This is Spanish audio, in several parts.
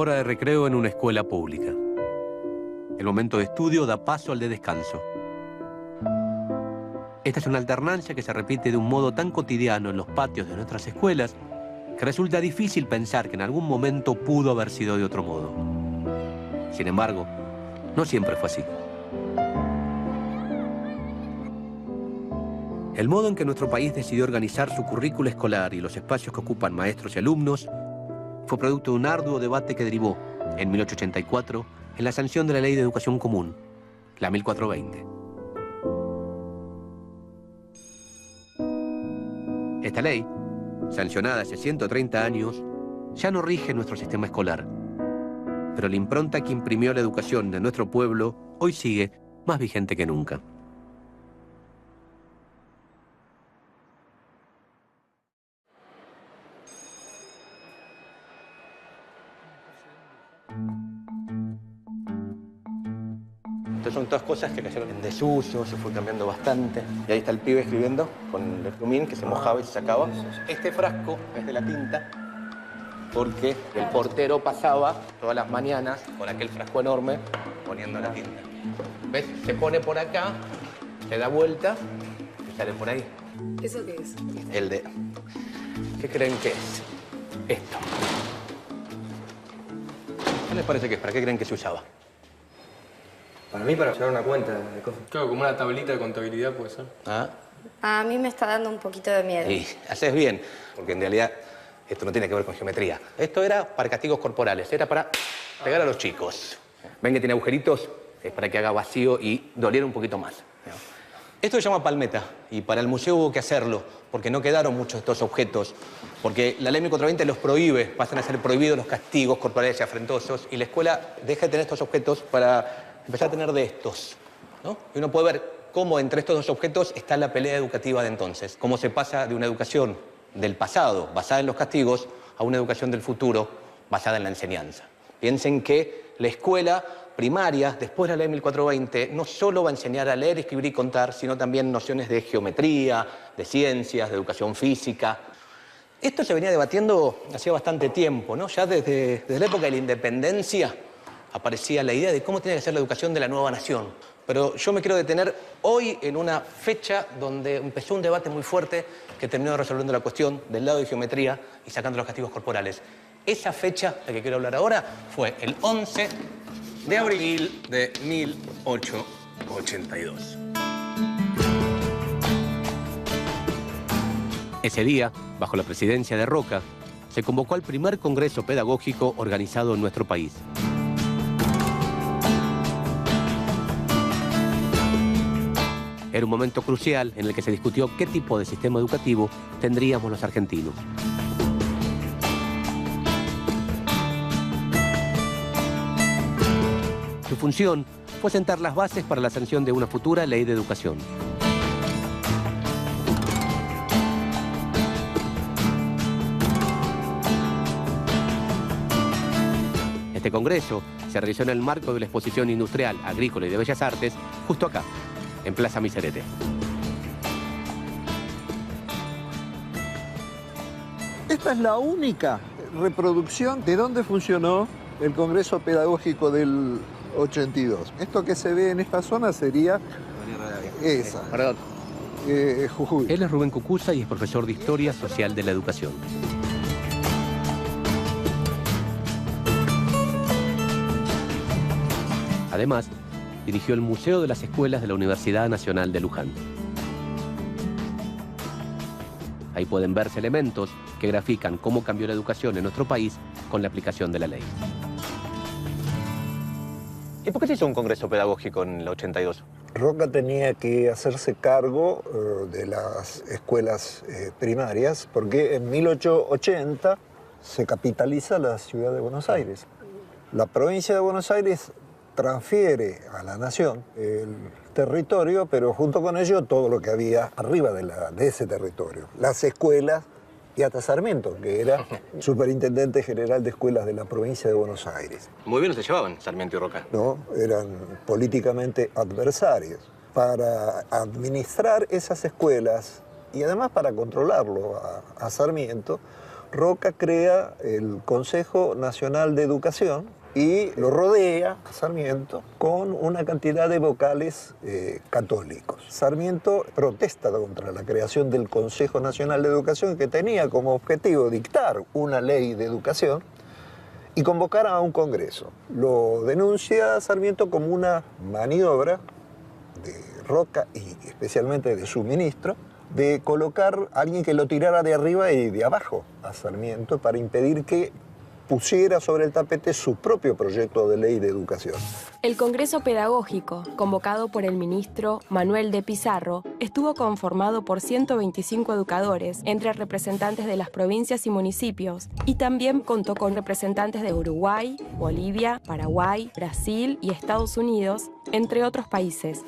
hora de recreo en una escuela pública. El momento de estudio da paso al de descanso. Esta es una alternancia que se repite de un modo tan cotidiano en los patios de nuestras escuelas que resulta difícil pensar que en algún momento pudo haber sido de otro modo. Sin embargo, no siempre fue así. El modo en que nuestro país decidió organizar su currículo escolar y los espacios que ocupan maestros y alumnos fue producto de un arduo debate que derivó, en 1884, en la sanción de la Ley de Educación Común, la 1420. Esta ley, sancionada hace 130 años, ya no rige nuestro sistema escolar, pero la impronta que imprimió la educación de nuestro pueblo hoy sigue más vigente que nunca. Entonces son todas cosas que cayeron en desuso, se fue cambiando bastante. Y ahí está el pibe escribiendo con el plumín que se mojaba y se sacaba. Este frasco es de la tinta porque el portero pasaba todas las mañanas con aquel frasco enorme poniendo la tinta. ¿Ves? Se pone por acá, se da vuelta y sale por ahí. ¿Eso qué es? El de... ¿Qué creen que es? Esto. ¿Qué les parece que es? ¿Para qué creen que se usaba? Para mí, para llevar una cuenta de cosas. Claro, como una tablita de contabilidad puede ser. ¿Ah? A mí me está dando un poquito de miedo. Y haces bien, porque en realidad esto no tiene que ver con geometría. Esto era para castigos corporales, era para pegar a los chicos. Ven que tiene agujeritos, es para que haga vacío y doliera un poquito más. Esto se llama palmeta, y para el museo hubo que hacerlo, porque no quedaron muchos de estos objetos, porque la ley 1420 los prohíbe, pasan a ser prohibidos los castigos corporales y afrentosos, y la escuela deja de tener estos objetos para empezar a tener de estos, ¿no? Y uno puede ver cómo entre estos dos objetos está la pelea educativa de entonces, cómo se pasa de una educación del pasado, basada en los castigos, a una educación del futuro, basada en la enseñanza. Piensen que la escuela primaria, después de la ley 1420, no solo va a enseñar a leer, escribir y contar, sino también nociones de geometría, de ciencias, de educación física. Esto se venía debatiendo hacía bastante tiempo, ¿no? Ya desde la época de la independencia aparecía la idea de cómo tiene que ser la educación de la nueva nación. Pero yo me quiero detener hoy en una fecha donde empezó un debate muy fuerte que terminó resolviendo la cuestión del lado de geometría y sacando los castigos corporales. Esa fecha, la que quiero hablar ahora, fue el 11 de abril de 1882. Ese día, bajo la presidencia de Roca, se convocó al primer congreso pedagógico organizado en nuestro país. Era un momento crucial en el que se discutió qué tipo de sistema educativo tendríamos los argentinos. Su función fue sentar las bases para la sanción de una futura ley de educación. Este congreso se realizó en el marco de la Exposición Industrial, Agrícola y de Bellas Artes, justo acá, en Plaza Miserete. Esta es la única reproducción de dónde funcionó el Congreso Pedagógico del 82. Esto que se ve en esta zona sería esa, Jujuy. Él es Rubén Cucuza y es profesor de Historia Social de la Educación. Además, dirigió el Museo de las Escuelas de la Universidad Nacional de Luján. Ahí pueden verse elementos que grafican cómo cambió la educación en nuestro país con la aplicación de la ley. ¿Y por qué se hizo un congreso pedagógico en el 82? Roca tenía que hacerse cargo de las escuelas primarias porque en 1880 se capitaliza la ciudad de Buenos Aires. La provincia de Buenos Aires transfiere a la nación el territorio, pero junto con ello todo lo que había arriba de ese territorio. Las escuelas y hasta Sarmiento, que era superintendente general de escuelas de la provincia de Buenos Aires. Muy bien se llevaban Sarmiento y Roca. No, eran políticamente adversarios. Para administrar esas escuelas y además para controlarlo a Sarmiento, Roca crea el Consejo Nacional de Educación y lo rodea a Sarmiento con una cantidad de vocales católicos. Sarmiento protesta contra la creación del Consejo Nacional de Educación, que tenía como objetivo dictar una ley de educación y convocar a un congreso. Lo denuncia Sarmiento como una maniobra de Roca y especialmente de su ministro, de colocar a alguien que lo tirara de arriba y de abajo a Sarmiento para impedir que pusiera sobre el tapete su propio proyecto de ley de educación. El Congreso Pedagógico, convocado por el ministro Manuel de Pizarro, estuvo conformado por 125 educadores, entre representantes de las provincias y municipios, y también contó con representantes de Uruguay, Bolivia, Paraguay, Brasil y Estados Unidos, entre otros países.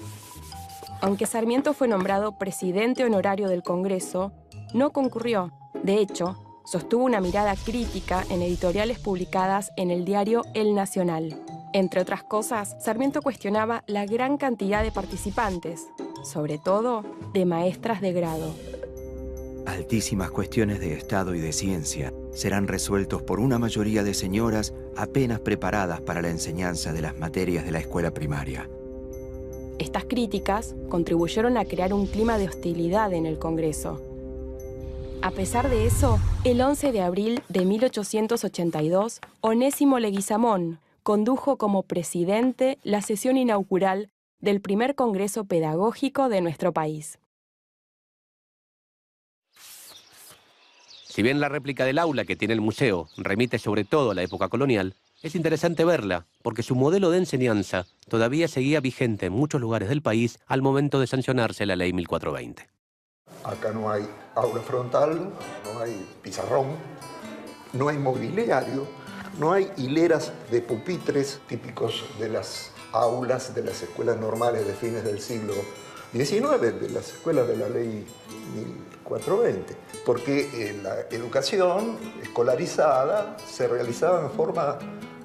Aunque Sarmiento fue nombrado presidente honorario del Congreso, no concurrió. De hecho, sostuvo una mirada crítica en editoriales publicadas en el diario El Nacional. Entre otras cosas, Sarmiento cuestionaba la gran cantidad de participantes, sobre todo de maestras de grado. Altísimas cuestiones de Estado y de ciencia serán resueltos por una mayoría de señoras apenas preparadas para la enseñanza de las materias de la escuela primaria. Estas críticas contribuyeron a crear un clima de hostilidad en el Congreso. A pesar de eso, el 11 de abril de 1882, Onésimo Leguizamón condujo como presidente la sesión inaugural del primer Congreso Pedagógico de nuestro país. Si bien la réplica del aula que tiene el museo remite sobre todo a la época colonial, es interesante verla porque su modelo de enseñanza todavía seguía vigente en muchos lugares del país al momento de sancionarse la Ley 1420. Acá no hay aula frontal, no hay pizarrón, no hay mobiliario, no hay hileras de pupitres típicos de las aulas de las escuelas normales de fines del siglo XIX, de las escuelas de la Ley 1420, porque la educación escolarizada se realizaba en forma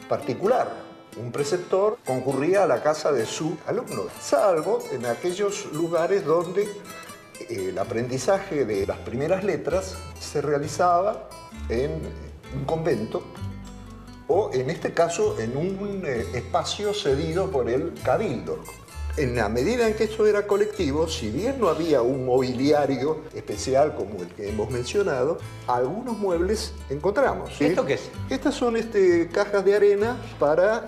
particular. Un preceptor concurría a la casa de su alumno, salvo en aquellos lugares donde el aprendizaje de las primeras letras se realizaba en un convento o, en este caso, en un espacio cedido por el cabildo. En la medida en que esto era colectivo, si bien no había un mobiliario especial como el que hemos mencionado, algunos muebles encontramos. ¿Sí? ¿Esto qué es? Estas son cajas de arena para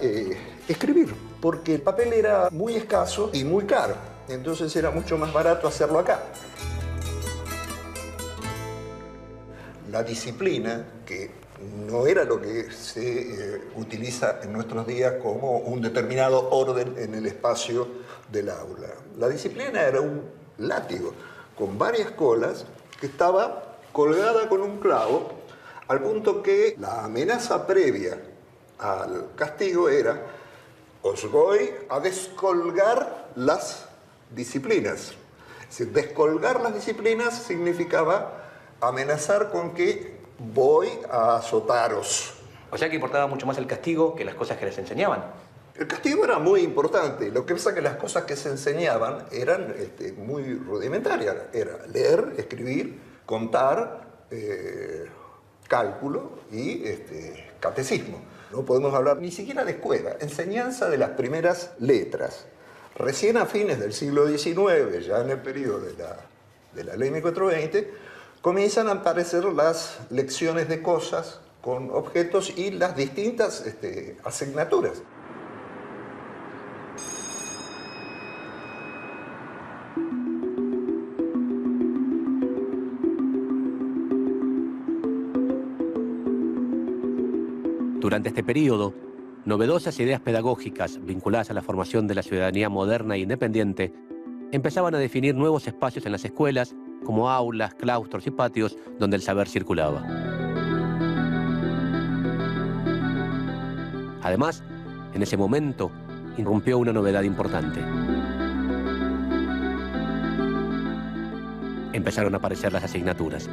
escribir, porque el papel era muy escaso y muy caro. Entonces era mucho más barato hacerlo acá. La disciplina, que no era lo que se utiliza en nuestros días como un determinado orden en el espacio del aula. La disciplina era un látigo con varias colas que estaba colgada con un clavo, al punto que la amenaza previa al castigo era: os voy a descolgar las disciplinas. Es decir, descolgar las disciplinas significaba amenazar con que voy a azotaros. O sea que importaba mucho más el castigo que las cosas que les enseñaban. El castigo era muy importante. Lo que pasa es que las cosas que se enseñaban eran muy rudimentarias. Era leer, escribir, contar, cálculo y catecismo. No podemos hablar ni siquiera de escuela. Enseñanza de las primeras letras. Recién a fines del siglo XIX, ya en el periodo de la Ley 1420, comienzan a aparecer las lecciones de cosas con objetos y las distintas asignaturas. Durante este periodo, novedosas ideas pedagógicas vinculadas a la formación de la ciudadanía moderna e independiente empezaban a definir nuevos espacios en las escuelas, como aulas, claustros y patios donde el saber circulaba. Además, en ese momento, irrumpió una novedad importante. Empezaron a aparecer las asignaturas.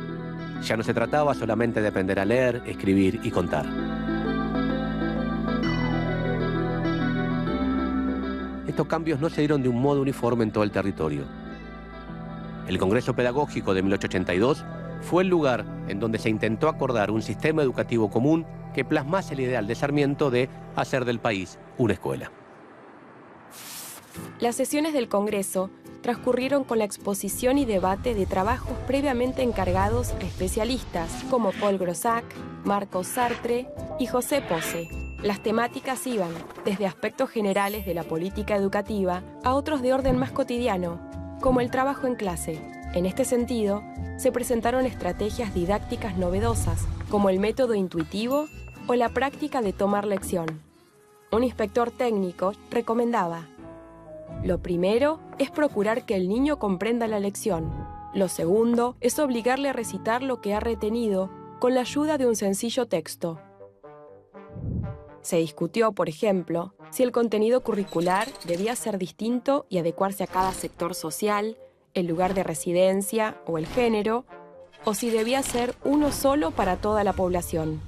Ya no se trataba solamente de aprender a leer, escribir y contar. Estos cambios no se dieron de un modo uniforme en todo el territorio. El Congreso Pedagógico de 1882 fue el lugar en donde se intentó acordar un sistema educativo común que plasmase el ideal de Sarmiento de hacer del país una escuela. Las sesiones del Congreso transcurrieron con la exposición y debate de trabajos previamente encargados a especialistas como Paul Grossac, Marcos Sartre y José Posse. Las temáticas iban desde aspectos generales de la política educativa a otros de orden más cotidiano, como el trabajo en clase. En este sentido, se presentaron estrategias didácticas novedosas, como el método intuitivo o la práctica de tomar lección. Un inspector técnico recomendaba: lo primero es procurar que el niño comprenda la lección. Lo segundo es obligarle a recitar lo que ha retenido con la ayuda de un sencillo texto. Se discutió, por ejemplo, si el contenido curricular debía ser distinto y adecuarse a cada sector social, el lugar de residencia o el género, o si debía ser uno solo para toda la población.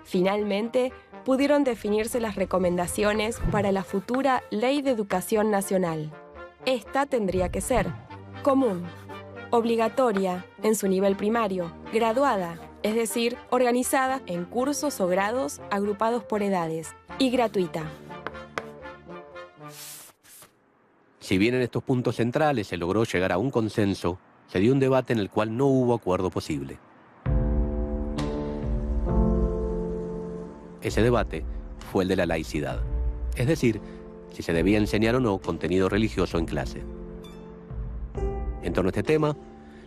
Finalmente, pudieron definirse las recomendaciones para la futura Ley de Educación Nacional. Esta tendría que ser común, obligatoria en su nivel primario, graduada, es decir, organizada en cursos o grados agrupados por edades, y gratuita. Si bien en estos puntos centrales se logró llegar a un consenso, se dio un debate en el cual no hubo acuerdo posible. Ese debate fue el de la laicidad, es decir, si se debía enseñar o no contenido religioso en clase. En torno a este tema,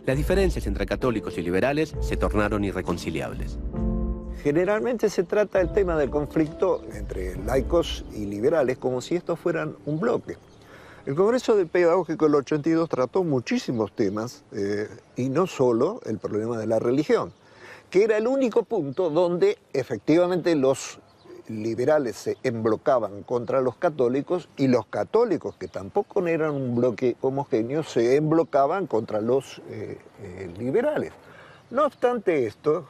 las diferencias entre católicos y liberales se tornaron irreconciliables. Generalmente se trata el tema del conflicto entre laicos y liberales como si estos fueran un bloque. El Congreso del Pedagógico del 82 trató muchísimos temas y no solo el problema de la religión, que era el único punto donde efectivamente los liberales se emblocaban contra los católicos y los católicos, que tampoco eran un bloque homogéneo, se emblocaban contra los liberales. No obstante esto,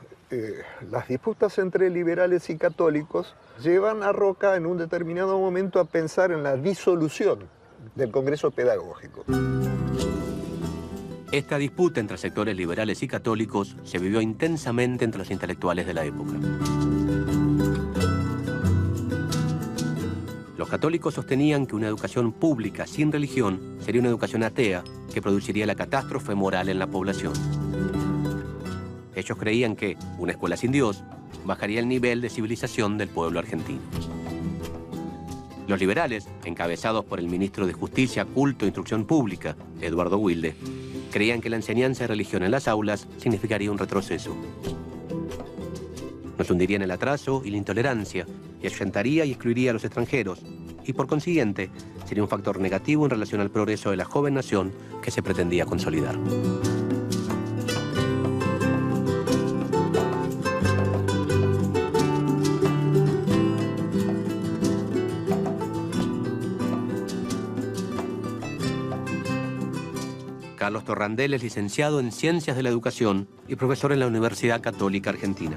las disputas entre liberales y católicos llevan a Roca en un determinado momento a pensar en la disolución del Congreso Pedagógico. Esta disputa entre sectores liberales y católicos se vivió intensamente entre los intelectuales de la época. Los católicos sostenían que una educación pública sin religión sería una educación atea que produciría la catástrofe moral en la población. Ellos creían que una escuela sin Dios bajaría el nivel de civilización del pueblo argentino. Los liberales, encabezados por el ministro de Justicia, Culto e Instrucción Pública, Eduardo Wilde, creían que la enseñanza de religión en las aulas significaría un retroceso. Nos hundiría en el atraso y la intolerancia, y ahuyentaría y excluiría a los extranjeros, y por consiguiente sería un factor negativo en relación al progreso de la joven nación que se pretendía consolidar. Carlos Torrandel es licenciado en Ciencias de la Educación y profesor en la Universidad Católica Argentina.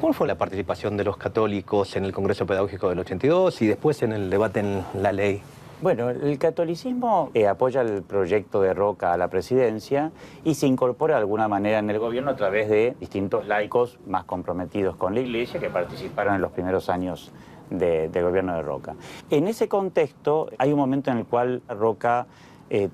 ¿Cuál fue la participación de los católicos en el Congreso Pedagógico del 82 y después en el debate en la ley? Bueno, el catolicismo apoya el proyecto de Roca a la presidencia y se incorpora de alguna manera en el gobierno a través de distintos laicos más comprometidos con la Iglesia que participaron en los primeros años del gobierno de Roca. En ese contexto hay un momento en el cual Roca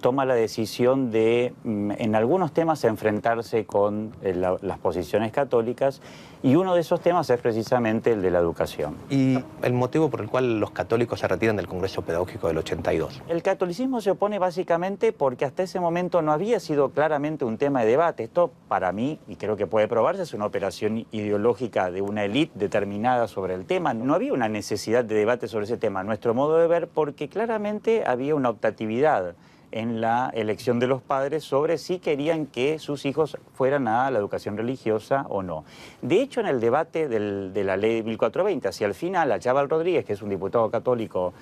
toma la decisión de, en algunos temas, enfrentarse con las posiciones católicas, y uno de esos temas es precisamente el de la educación. ¿Y el motivo por el cual los católicos se retiran del Congreso Pedagógico del 82? El catolicismo se opone básicamente porque hasta ese momento no había sido claramente un tema de debate. Esto, para mí, y creo que puede probarse, es una operación ideológica de una élite determinada sobre el tema. No había una necesidad de debate sobre ese tema, a nuestro modo de ver, porque claramente había una optatividad en la elección de los padres sobre si querían que sus hijos fueran a la educación religiosa o no. De hecho, en el debate de la ley de 1420, hacia el final, Achával Rodríguez, que es un diputado católico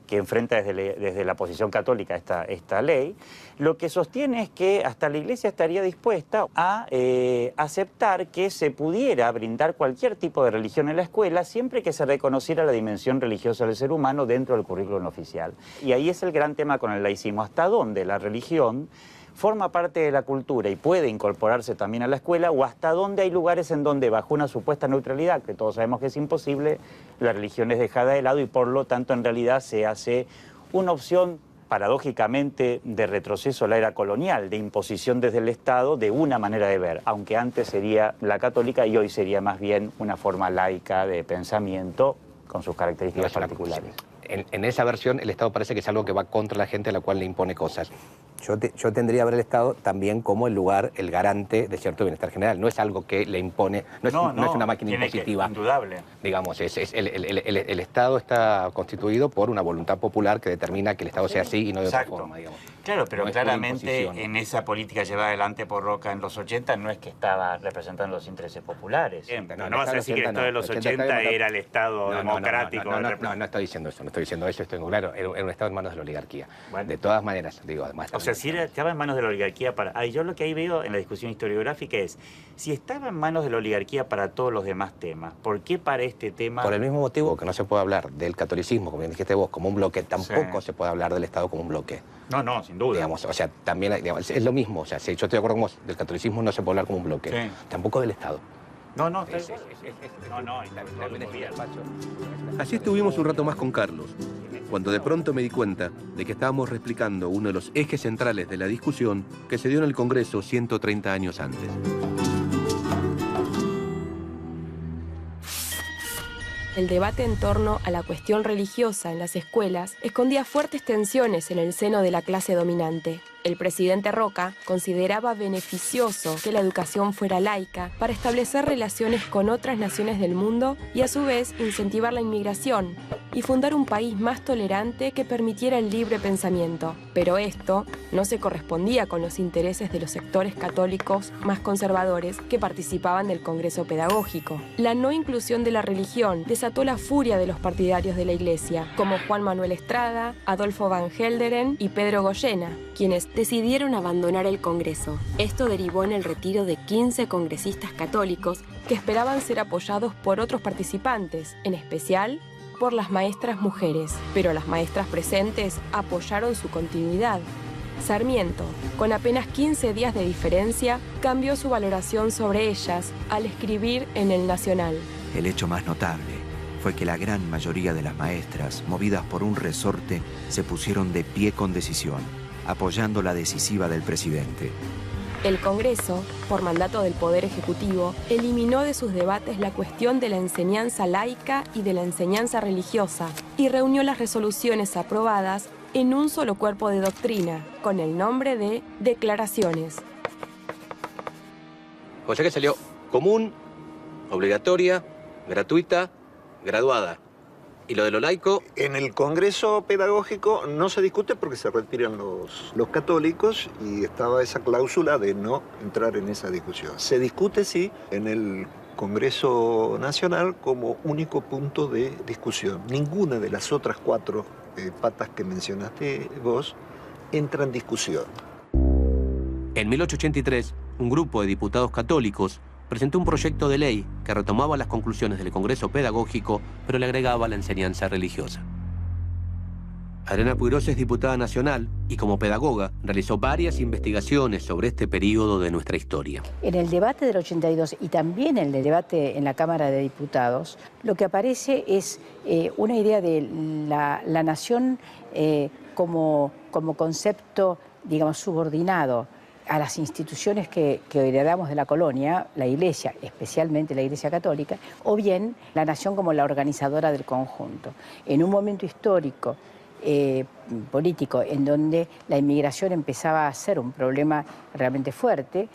que enfrenta desde la posición católica esta ley, lo que sostiene es que hasta la Iglesia estaría dispuesta a aceptar que se pudiera brindar cualquier tipo de religión en la escuela siempre que se reconociera la dimensión religiosa del ser humano dentro del currículum oficial. Y ahí es el gran tema con el laicismo, hasta dónde la religión forma parte de la cultura y puede incorporarse también a la escuela, o hasta dónde hay lugares en donde, bajo una supuesta neutralidad, que todos sabemos que es imposible, la religión es dejada de lado y por lo tanto en realidad se hace una opción paradójicamente de retroceso a la era colonial, de imposición desde el Estado de una manera de ver, aunque antes sería la católica y hoy sería más bien una forma laica de pensamiento con sus características particulares. En esa versión el Estado parece que es algo que va contra la gente a la cual le impone cosas. Yo tendría a ver el Estado también como el lugar, el garante de cierto bienestar general. No es algo que le impone, no es una máquina impositiva. Indudable. Digamos, el Estado está constituido por una voluntad popular que determina que el Estado sea así y no de otra forma, digamos. Claro, pero No es claramente una en esa política llevada adelante por Roca en los 80 no es que estaba representando los intereses populares. No vas a decir que el Estado de los 80 era el Estado democrático. No estoy diciendo eso, no estoy diciendo eso, estoy claro, era un Estado en manos de la oligarquía. Bueno. De todas maneras, digo, además... O sea, si estaba en manos de la oligarquía para... yo lo que ahí veo en la discusión historiográfica es, si estaba en manos de la oligarquía para todos los demás temas, ¿por qué para este tema...? Por el mismo motivo que no se puede hablar del catolicismo, como bien dijiste vos, como un bloque, tampoco se puede hablar del Estado como un bloque. No, sin duda. Digamos, o sea, también digamos, es lo mismo. O sea, si yo estoy de acuerdo con vos, del catolicismo no se puede hablar como un bloque. Sí. Tampoco del Estado. Así estuvimos un rato más con Carlos, cuando de pronto me di cuenta de que estábamos replicando uno de los ejes centrales de la discusión que se dio en el Congreso 130 años antes. El debate en torno a la cuestión religiosa en las escuelas escondía fuertes tensiones en el seno de la clase dominante. El presidente Roca consideraba beneficioso que la educación fuera laica para establecer relaciones con otras naciones del mundo y a su vez incentivar la inmigración y fundar un país más tolerante que permitiera el libre pensamiento. Pero esto no se correspondía con los intereses de los sectores católicos más conservadores que participaban del Congreso Pedagógico. La no inclusión de la religión desató la furia de los partidarios de la Iglesia, como Juan Manuel Estrada, Adolfo Van Gelderen y Pedro Goyena, quienes decidieron abandonar el Congreso. Esto derivó en el retiro de 15 congresistas católicos que esperaban ser apoyados por otros participantes, en especial por las maestras mujeres. Pero las maestras presentes apoyaron su continuidad. Sarmiento, con apenas 15 días de diferencia, cambió su valoración sobre ellas al escribir en El Nacional. El hecho más notable fue que la gran mayoría de las maestras, movidas por un resorte, se pusieron de pie con decisión, apoyando la decisiva del presidente. El Congreso, por mandato del Poder Ejecutivo, eliminó de sus debates la cuestión de la enseñanza laica y de la enseñanza religiosa y reunió las resoluciones aprobadas en un solo cuerpo de doctrina, con el nombre de Declaraciones. O sea que salió común, obligatoria, gratuita, graduada. ¿Y lo de lo laico? En el Congreso Pedagógico no se discute porque se retiran los católicos y estaba esa cláusula de no entrar en esa discusión. Se discute, sí, en el Congreso Nacional como único punto de discusión. Ninguna de las otras 4 patas que mencionaste vos entra en discusión. En 1883, un grupo de diputados católicos presentó un proyecto de ley que retomaba las conclusiones del Congreso Pedagógico, pero le agregaba la enseñanza religiosa. Adriana Puigros es diputada nacional y como pedagoga realizó varias investigaciones sobre este periodo de nuestra historia. En el debate del 82 y también en el debate en la Cámara de Diputados, lo que aparece es una idea de la nación como concepto, digamos, subordinado a las instituciones que heredamos de la colonia, la Iglesia, especialmente la Iglesia Católica, o bien la nación como la organizadora del conjunto. En un momento histórico, político, en donde la inmigración empezaba a ser un problema realmente fuerte,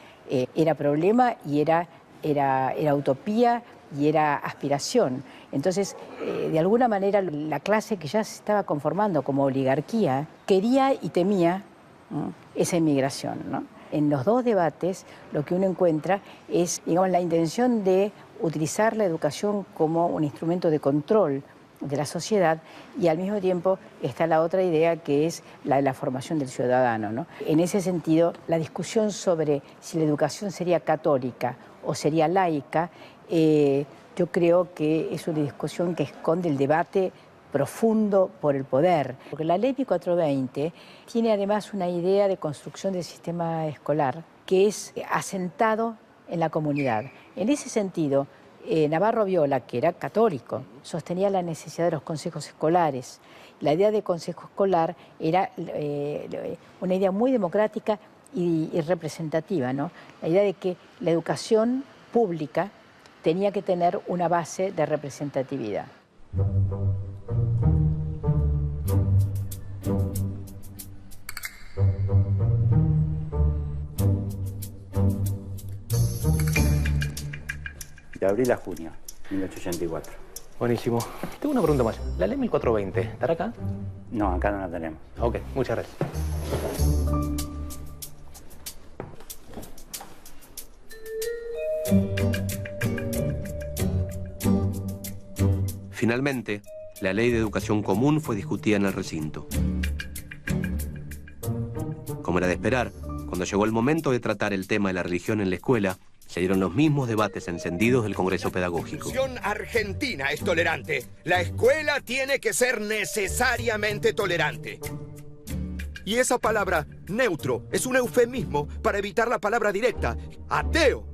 era problema y era utopía y era aspiración. Entonces, de alguna manera, la clase que ya se estaba conformando como oligarquía quería y temía esa inmigración, ¿no? En los 2 debates lo que uno encuentra es, digamos, la intención de utilizar la educación como un instrumento de control de la sociedad y al mismo tiempo está la otra idea que es la de la formación del ciudadano, ¿no? En ese sentido, la discusión sobre si la educación sería católica o sería laica, yo creo que es una discusión que esconde el debate profundo por el poder. Porque la ley 1420 tiene además una idea de construcción del sistema escolar que es asentado en la comunidad. En ese sentido, Navarro Viola, que era católico, sostenía la necesidad de los consejos escolares. La idea de consejo escolar era una idea muy democrática y representativa, ¿no? La idea de que la educación pública tenía que tener una base de representatividad. De abril a junio, 1884. Buenísimo. Tengo una pregunta más. ¿La ley 1420 estará acá? No, acá no la tenemos. Ok, muchas gracias. Finalmente, la Ley de Educación Común fue discutida en el recinto. Como era de esperar, cuando llegó el momento de tratar el tema de la religión en la escuela, se dieron los mismos debates encendidos del Congreso Pedagógico. La educación argentina es tolerante. La escuela tiene que ser necesariamente tolerante. Y esa palabra, neutro, es un eufemismo para evitar la palabra directa, ateo.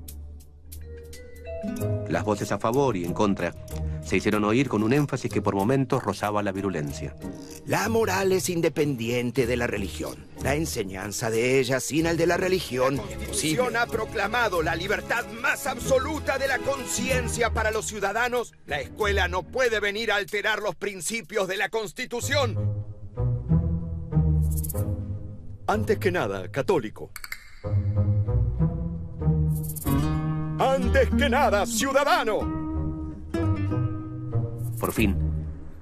Las voces a favor y en contra se hicieron oír con un énfasis que por momentos rozaba la virulencia. La moral es independiente de la religión. La enseñanza de ella sin el de la religión. La Constitución ha proclamado la libertad más absoluta de la conciencia para los ciudadanos. La escuela no puede venir a alterar los principios de la Constitución. Antes que nada, católico. Antes que nada, ciudadano. Por fin,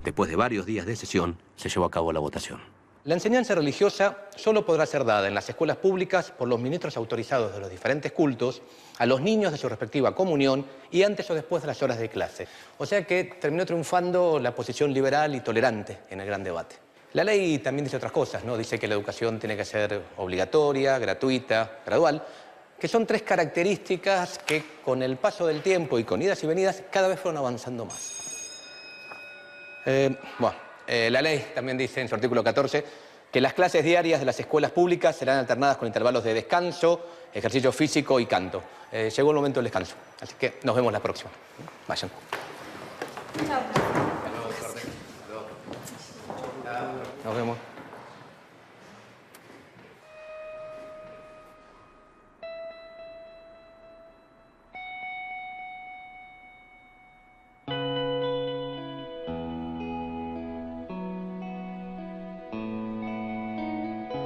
después de varios días de sesión, se llevó a cabo la votación. La enseñanza religiosa solo podrá ser dada en las escuelas públicas por los ministros autorizados de los diferentes cultos, a los niños de su respectiva comunión y antes o después de las horas de clase. O sea que terminó triunfando la posición liberal y tolerante en el gran debate. La ley también dice otras cosas, ¿no? Dice que la educación tiene que ser obligatoria, gratuita, gradual, que son tres características que con el paso del tiempo y con idas y venidas cada vez fueron avanzando más. La ley también dice en su artículo 14 que las clases diarias de las escuelas públicas serán alternadas con intervalos de descanso, ejercicio físico y canto. Llegó el momento del descanso, así que nos vemos la próxima. Vayan. Nos vemos.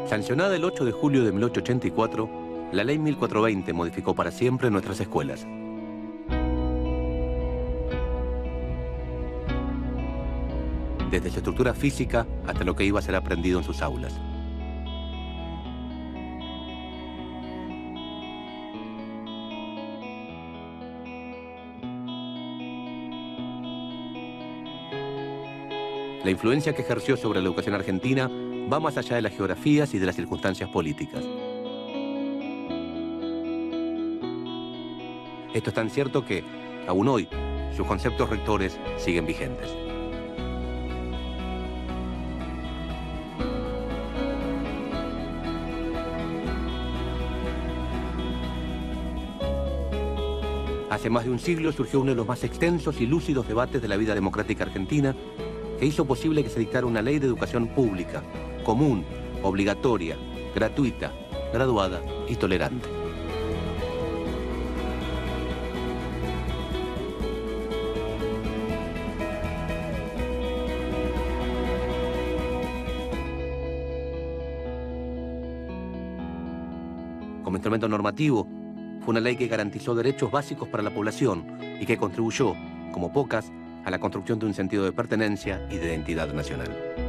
Sancionada el 8 de julio de 1884, la Ley 1420 modificó para siempre nuestras escuelas. Desde su estructura física hasta lo que iba a ser aprendido en sus aulas. La influencia que ejerció sobre la educación argentina va más allá de las geografías y de las circunstancias políticas. Esto es tan cierto que, aún hoy, sus conceptos rectores siguen vigentes. Hace más de un siglo surgió uno de los más extensos y lúcidos debates de la vida democrática argentina que hizo posible que se dictara una ley de educación pública, común, obligatoria, gratuita, graduada y tolerante. Como instrumento normativo, fue una ley que garantizó derechos básicos para la población y que contribuyó, como pocas, a la construcción de un sentido de pertenencia y de identidad nacional.